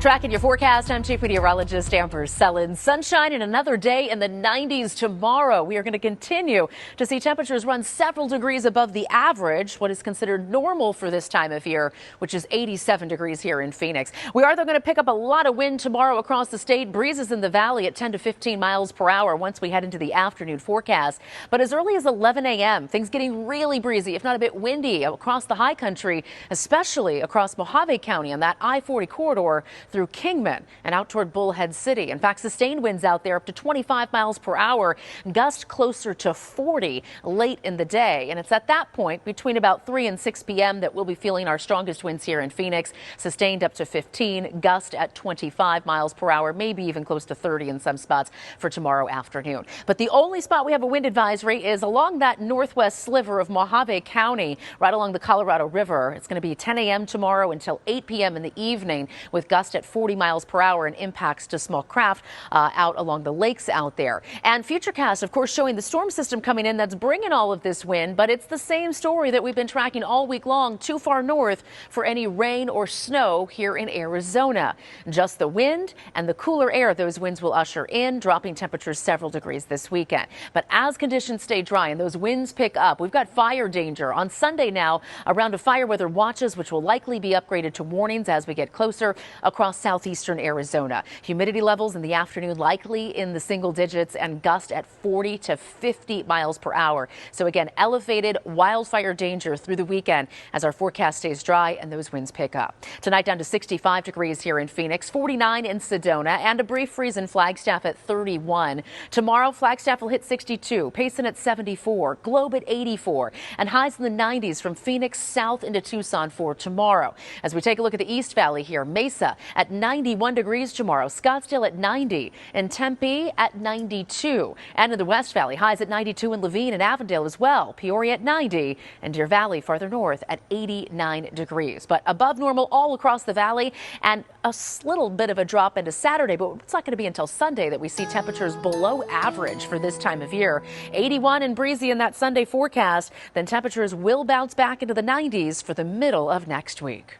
Tracking your forecast, I'm Chief Meteorologist Amber Sullen. Sunshine and another day in the 90s tomorrow. We are going to continue to see temperatures run several degrees above the average, what is considered normal for this time of year, which is 87 degrees here in Phoenix. We are, though, going to pick up a lot of wind tomorrow across the state. Breezes in the valley at 10 to 15 miles per hour once we head into the afternoon forecast. But as early as 11 a.m., things getting really breezy, if not a bit windy, across the high country, especially across Mojave County on that I-40 corridor through Kingman and out toward Bullhead City. In fact, sustained winds out there up to 25 miles per hour, gusts closer to 40 late in the day. And it's at that point between about 3 and 6 p.m. that we'll be feeling our strongest winds here in Phoenix, sustained up to 15, gust at 25 miles per hour, maybe even close to 30 in some spots for tomorrow afternoon. But the only spot we have a wind advisory is along that northwest sliver of Mojave County, right along the Colorado River. It's going to be 10 a.m. tomorrow until 8 p.m. in the evening, with gusts at 40 miles per hour and impacts to small craft out along the lakes out there. And Futurecast, of course, showing the storm system coming in that's bringing all of this wind, but it's the same story that we've been tracking all week long, too far north for any rain or snow here in Arizona. Just the wind and the cooler air those winds will usher in, dropping temperatures several degrees this weekend. But as conditions stay dry and those winds pick up, we've got fire danger on Sunday now, a round of fire weather watches, which will likely be upgraded to warnings as we get closer across southeastern Arizona. Humidity levels in the afternoon likely in the single digits and gust at 40 to 50 miles per hour. So again, elevated wildfire danger through the weekend as our forecast stays dry and those winds pick up. Tonight down to 65 degrees here in Phoenix, 49 in Sedona, and a brief freeze in Flagstaff at 31. Tomorrow, Flagstaff will hit 62, Payson at 74, Globe at 84, and highs in the 90s from Phoenix south into Tucson for tomorrow. As we take a look at the East Valley here, Mesa at 91 degrees tomorrow, Scottsdale at 90, and Tempe at 92. And in the West Valley, highs at 92 in Levine and Avondale as well, Peoria at 90, and Deer Valley farther north at 89 degrees. But above normal all across the valley, and a little bit of a drop into Saturday, but it's not going to be until Sunday that we see temperatures below average for this time of year. 81 and breezy in that Sunday forecast, then temperatures will bounce back into the 90s for the middle of next week.